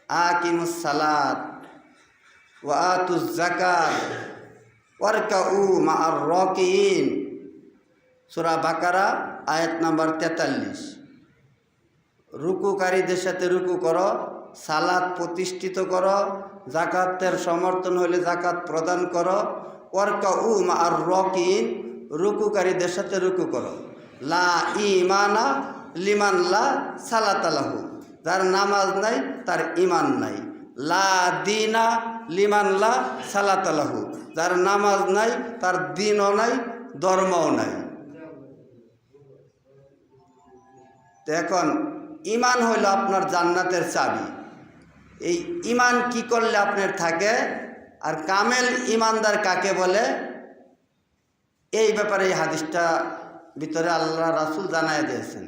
আকিমুস সালাত ওয়া আতুজ যাকাত ওয়ারকাউ মা'আর রাকিঈন। সূরা বাকারা আয়াত নাম্বার 43। রুকুকারীদের সাথে রুকু করো, সালাত প্রতিষ্ঠিত করো, যাকাতের সমর্থন হলে যাকাত প্রদান করো। ওয়ারকাউ মা'আর রাকিঈন, রুকুকারীদের সাথে রুকু করো। লা ঈমানা লিমান লা সালাতা লাহু, যার নামাজ নাই তার ঈমান নাই। লা দীনা লিমান লা সালাতা লাহু, যার নামাজ নাই তার দ্বীনও নাই, ধর্মও নাই। তো এখন ঈমান হইল আপনার জান্নাতের চাবি। এই ঈমান কি করলে আপনার থাকে, আর কামেল ঈমানদার কাকে বলে, এই ব্যাপারে এই হাদিসটা ভিতরে আল্লাহ রাসূল জানায় দিয়েছেন।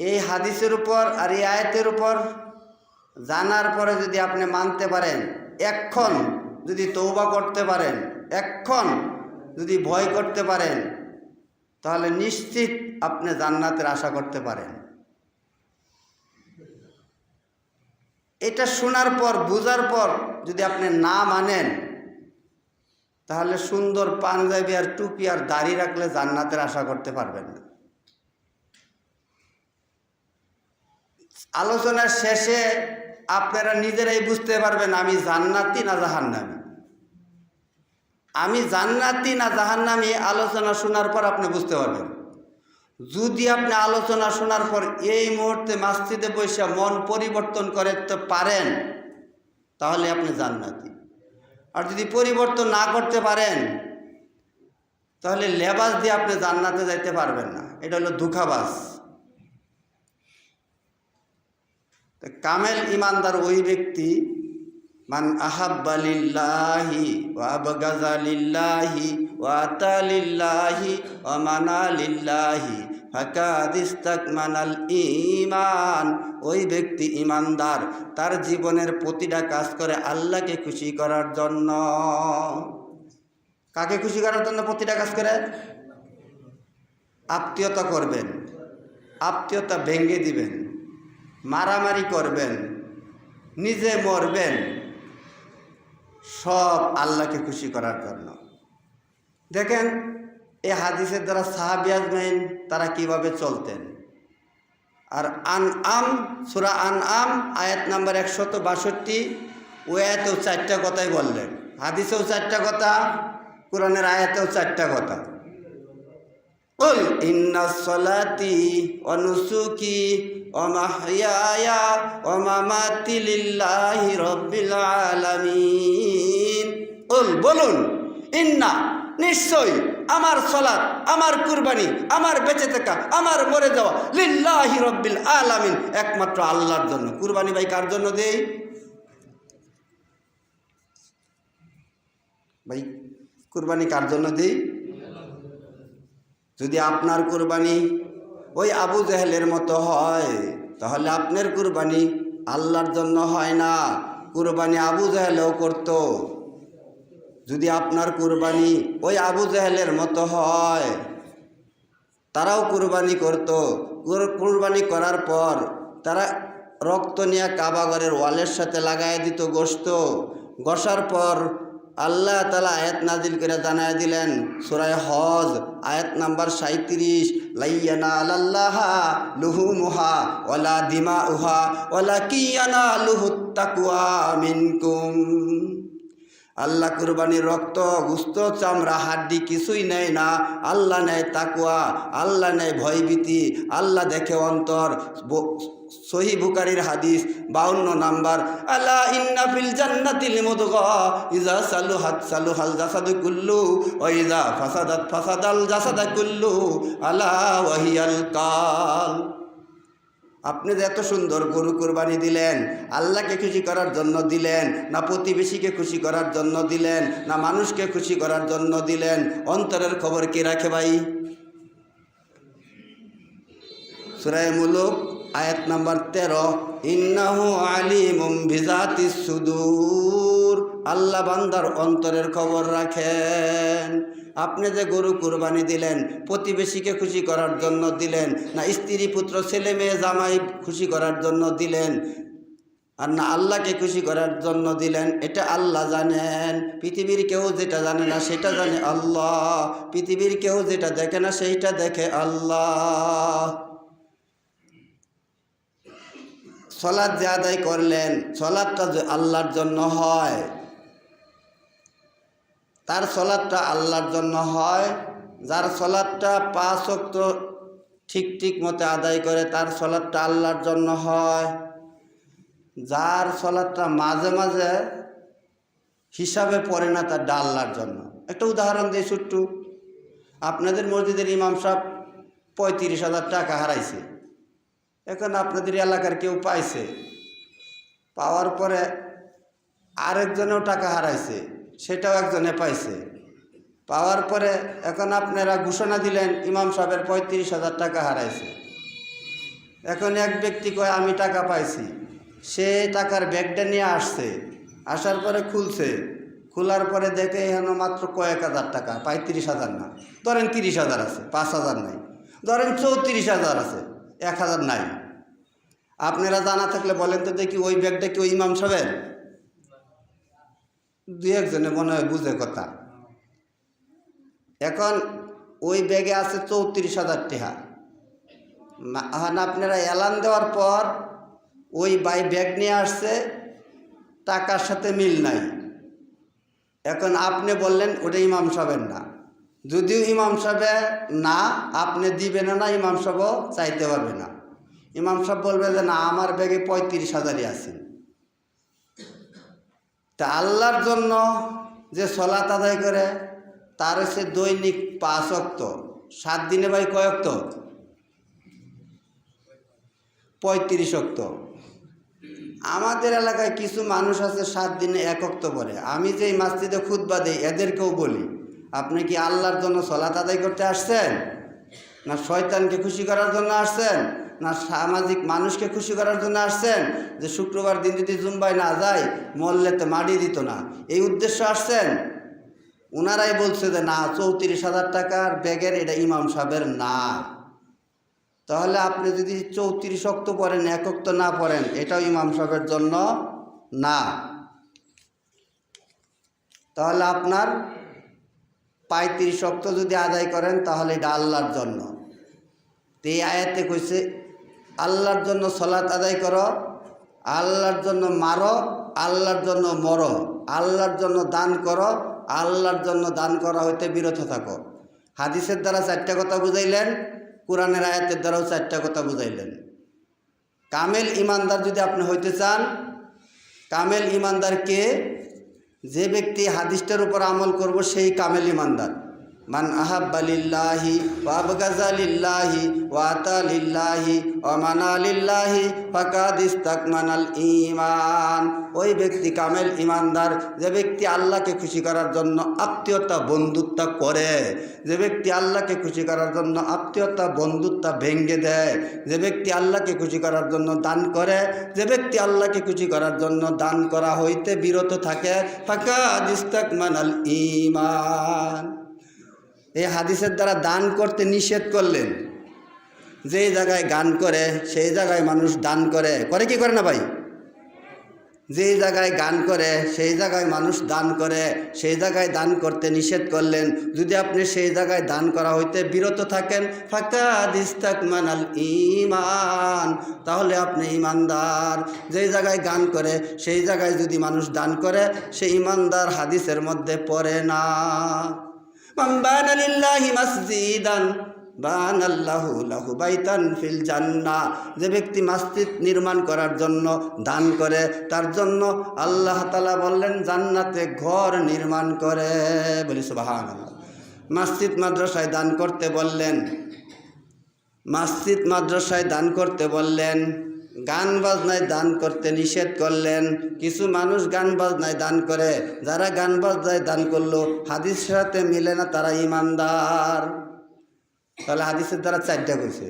এই হাদিসের উপর আর এই আয়াতের উপর জানার পরে যদি আপনি মানতে পারেন, এখন যদি তওবা করতে পারেন, এখন যদি ভয় করতে পারেন, তাহলে নিশ্চিত আপনি জান্নাতের আশা করতে পারেন। এটা শোনার পর বুঝার পর যদি আপনি না মানেন, তাহলে সুন্দর পাঞ্জাবি আর টুপি আর দাড়ি রাখলে জান্নাতের আশা করতে পারবেন না। আলোচনার শেষে আপনারা নিজেরাই বুঝতে পারবেন আমি জান্নাতি না জাহান্নামী। আমি জান্নাতি না জাহান্নামী আলোচনা শোনার পর আপনি বুঝতে পারবেন। যদি আপনি আলোচনা শোনার পর এই মুহূর্তে মসজিদে বসে মন পরিবর্তন করতে পারেন, তাহলে আপনি জান্নাতি। আর যদি পরিবর্তন না করতে পারেন, তাহলে লেবাস দিয়ে আপনি জান্নাতে যাইতে পারবেন না। এটা হলো ধোঁকাবাজ। কামেল ইমানদার ওই ব্যক্তি, মান আহাব্বা লিল্লাহি ওয়া আবগাযা লিল্লাহি ওয়া আতা লিল্লাহি ওয়া মানা লিল্লাহি ফাকাদ ইসতাকমালাল ঈমান। ওই ব্যক্তি ইমানদার, তার জীবনের প্রতিটা কাজ করে আল্লাহকে খুশি করার জন্য। কাকে খুশি করার জন্য প্রতিটা কাজ করে? আত্মীয়তা করবেন, আত্মীয়তা ভেঙে দিবেন, মারামারি করবেন, নিজে মরবেন, সব আল্লাহকে খুশি করার জন্য। দেখেন এই হাদিসের দ্বারা সাহাবী আজমাইন তারা কিভাবে চলতেন। আর আনআম, সূরা আনআম আয়াত নাম্বার 162, ওই আয়াতেও 4টা কথাই বললেন, হাদিসেও 4টা কথা, কোরআনের আয়াতেও 4টা কথা। কুল ইন্নাস সালাতি ওয়া নুসুকি ওয়া মাহইয়ায়া ওয়া মামাতি লিল্লাহি রাব্বিল আলামিন। বলুন, ইন্না, নিশ্চয়, আমার সালাত, আমার কুরবানি, আমার বেঁচে থাকা, আমার মরে যাওয়া, লিল্লাহি রাব্বিল আলামিন, একমাত্র আল্লাহর জন্য। কুরবানি ভাই কার জন্য দেই ভাই? কুরবানি কার জন্য দেই? যদি আপনার কুরবানি ওই আবু জেহেলের মতো হয়, তাহলে আপনার কুরবানি আল্লাহর জন্য হয় না। কুরবানি আবু জেহেলও করত। যদি আপনার কুরবানি ওই আবু জেহেলের মতো হয়, তারাও কুরবানি করত। কুরবানি করার পর তারা রক্ত নিয়ে কাবা ঘরের ওয়ালের সাথে লাগাই দিত গোশত। ঘষার পর আল্লাহ তাআলা আয়াত নাজিল করে জানায় দিলেন সূরা হজ আয়াত নাম্বার 37, লাইয়ানালাল্লাহা লুহুমুহা ওয়ালা দিমাউহা ওয়ালাকিন ইয়ানালুহুত তাকওয়া মিনকুম। আল্লাহ কুরবানির রক্ত, গোশত, চামড়া, হাড্ডি কিছুই নেয় না। আল্লাহ নেয় তাকওয়া, আল্লাহ নেয় ভয়ভীতি, আল্লাহ দেখে অন্তর। সহিহ বুখারীর হাদিস 52 নাম্বার, আলা ইন্না ফিল জান্নাতিল মুদগা ইজা সালুহাত সালুহাল জাসাদু কুল্লু ওয়া ইজা ফাসাদাত ফাসাদাল জাসাদু কুল্লু আলা ওয়াহিয়াল কাল। আপনি যে এত সুন্দর গরু কুরবানি দিলেন, আল্লাহকে খুশি করার জন্য দিলেন না প্রতিবেশীকে খুশি করার জন্য দিলেন না মানুষকে খুশি করার জন্য দিলেন? অন্তরের খবর কে রাখে ভাই? সূরা মুলুক আয়াত নাম্বার 13, ইন্নাহু আলিমুম বিজাতিস সুদূর। আল্লাহ বান্দার অন্তরের খবর রাখেন। আপনি যে গরু কুরবানি দিলেন, প্রতিবেশীকে খুশি করার জন্য দিলেন না স্ত্রী পুত্র ছেলে মেয়ে জামাই খুশি করার জন্য দিলেন? আর না আল্লাহকে খুশি করার জন্য দিলেন, এটা আল্লাহ জানেন। পৃথিবীর কেউ যেটা জানে না সেটা জানে আল্লাহ, পৃথিবীর কেউ যেটা দেখে না সেইটা দেখে আল্লাহ। সালাত যে আদায় করলেন, সালাতটা যে আল্লাহর জন্য হয়, তার সালাতটা আল্লাহর জন্য হয়। যার সালাতটা 5 ওয়াক্ত ঠিক মতো আদায় করে তার সালাতটা আল্লাহর জন্য হয়। যার সালাতটা মাঝে মাঝে হিসাবে পড়ে না তার আল্লাহর জন্য। একটা উদাহরণ দিই ছোট্ট। আপনাদের মসজিদের ইমাম সাহেব 35,000 টাকা হারাইছে। এখন আপনাদের এলাকার কেউ পাইছে, পাওয়ার পরে আরেকজনেও টাকা হারাইছে, সেটাও একজনে পাইছে। পাওয়ার পরে এখন আপনারা ঘোষণা দিলেন ইমাম সাহেবের 35,000 টাকা হারাইছে। এখন এক ব্যক্তি কয় আমি টাকা পাইছি, সে টাকার ব্যাগটা নিয়ে আসছে, আসার পরে খুলছে, খোলার পরে দেখে এখানে মাত্র কয়েক হাজার টাকা, 35,000 না, ধরেন 30,000 আছে, 5,000 নাই, ধরেন 34,000 আছে, 1,000 নাই। আপনারা জানা থাকলে বলেন তো দেখি ওই ব্যাগটা কি ওই ইমাম সাহেবের? 2-1 জনে মনে হয় বুঝে কথা। এখন ওই ব্যাগে আছে 34,000 টাকা। এখন আপনারা এলান দেওয়ার পর ওই ব্যাগ নিয়ে আসছে, টাকার সাথে মিল নাই। এখন আপনি বললেন ওটা ইমাম সাহেবের না, যদিও ইমাম সাহেবের না, আপনি দিবেন না, ইমাম সাহেবও চাইতে পারবে না। ইমাম সাহেব বলবে যে না আমার ব্যাগে 35,000-ই আছে। তা আল্লাহর জন্য যে সালাত আদায় করে তার হচ্ছে দৈনিক 5 ওয়াক্ত, 7 দিনে ভাই কয় ওয়াক্ত? 35 ওয়াক্ত। আমাদের এলাকায় কিছু মানুষ আছে 7 দিনে 1 ওয়াক্ত পড়ে। আমি যেই মসজিদে খুতবা দেই এদেরকেও বলি, আপনি কি আল্লাহর জন্য সালাত আদায় করতে আসছেন, না শয়তানকে খুশি করার জন্য আসছেন, না সামাজিক মানুষকে খুশি করার জন্য আসছেন? যে শুক্রবার দিন যদি জুম্বায় না যায় মল্লেতে মাটি দিত না, এই উদ্দেশ্য আসছেন? ওনারাই বলছে যে না 34,000 টাকার ব্যাগের এটা ইমাম সাহেবের না। তাহলে আপনি যদি 34 ওয়াক্ত পড়েন, 1 ওয়াক্ত না পড়েন, এটাও ইমাম সাহেবের জন্য না। তাহলে আপনার 35 ওয়াক্ত যদি আদায় করেন তাহলে এটা আল্লাহর জন্য। তো এই আয়াতে কইছে আল্লাহর জন্য সালাত আদায় করো, আল্লাহর জন্য মারো, আল্লাহর জন্য মরো, আল্লাহর জন্য দান করো, আল্লাহর জন্য দান করা হইতে বিরত থাকো। হাদিসের দ্বারা 4টা কথা বুঝাইলেন, কোরআনের আয়াতের দ্বারাও 4টা কথা বুঝাইলেন। কামেল ইমানদার যদি আপনি হইতে চান, কামেল ইমানদার কে? যে ব্যক্তি হাদিসটার উপর আমল করব সেই কামেল ইমানদার। মান আহাব্বা লিল্লাহি ওয়া আবগাযা লিল্লাহি ওয়া আতা লিল্লাহি ওয়া মানা লিল্লাহি ফাকাদ ইসতাকমানাল ঈমান। ওই ব্যক্তি কামেল ইমানদার, যে ব্যক্তি আল্লাহকে খুশি করার জন্য আত্মীয়তা বন্ধুত্ব করে, যে ব্যক্তি আল্লাহকে খুশি করার জন্য আত্মীয়তা বন্ধুত্ব ভেঙে দেয়, যে ব্যক্তি আল্লাহকে খুশি করার জন্য দান করে, যে ব্যক্তি আল্লাহকে খুশি করার জন্য দান করা হইতে বিরত থাকে, ফাকাদ ইসতাকমানাল ঈমান। এই হাদিসের দ্বারা দান করতে নিষেধ করলেন। যেই জায়গায় গান করে সেই জায়গায় মানুষ দান করে, করে কি করে না ভাই? যেই জায়গায় গান করে সেই জায়গায় মানুষ দান করে, সেই জায়গায় দান করতে নিষেধ করলেন। যদি আপনি সেই জায়গায় দান করা হইতে বিরত থাকেন, ফাকাদ ইসতাকমানাল ঈমান, তাহলে আপনি ইমানদার। যেই জায়গায় গান করে সেই জায়গায় যদি মানুষ দান করে সে ইমানদার হাদিসের মধ্যে পড়ে না। মান বানা লিল্লাহি মাসজিদান বানাল্লাহু লাহু বাইতান ফিল জান্নাহ। যে ব্যক্তি মসজিদ নির্মাণ করার জন্য দান করে তার জন্য আল্লাহ তাআলা বললেন জান্নাতে ঘর নির্মাণ করে। বলি সুবহানাল্লাহ। মসজিদ মাদ্রাসায় দান করতে বললেন, মসজিদ মাদ্রাসায় দান করতে বললেন, গান বাজনায় দান করতে নিষেধ করলেন। কিছু মানুষ গান বাজনায় দান করে, যারা গান বাজনায় দান করলো হাদিসের সাথে মিলে না, তারা ইমানদার। তাহলে হাদিসের দ্বারা 4টা কইছে।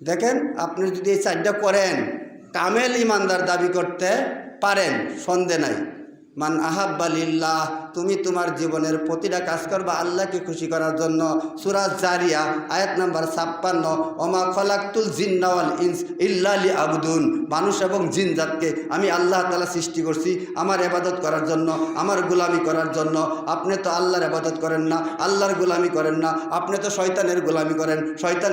দেখেন আপনি যদি এই 4টা করেন কামেল ইমানদার দাবি করতে পারেন, সন্দেহ নাই। মান আহাব্বা লিল্লাহ, তুমি তোমার জীবনের প্রতিটা কাজ করবা আল্লাহকে খুশি করার জন্য। সূরা জারিয়া আয়াত নাম্বার 56, ওমা খলাকতুল জিন্না ওয়াল ইনস ইল্লা লিয়াবুদুন, মানুষ এবং জিন জাতকে আমি আল্লাহ তাআলা সৃষ্টি করছি আমার ইবাদত করার জন্য, আমার গোলামি করার জন্য। আপনি তো আল্লাহর ইবাদত করেন না, আল্লাহর গোলামি করেন না, আপনি তো শয়তানের গোলামি করেন। শয়তান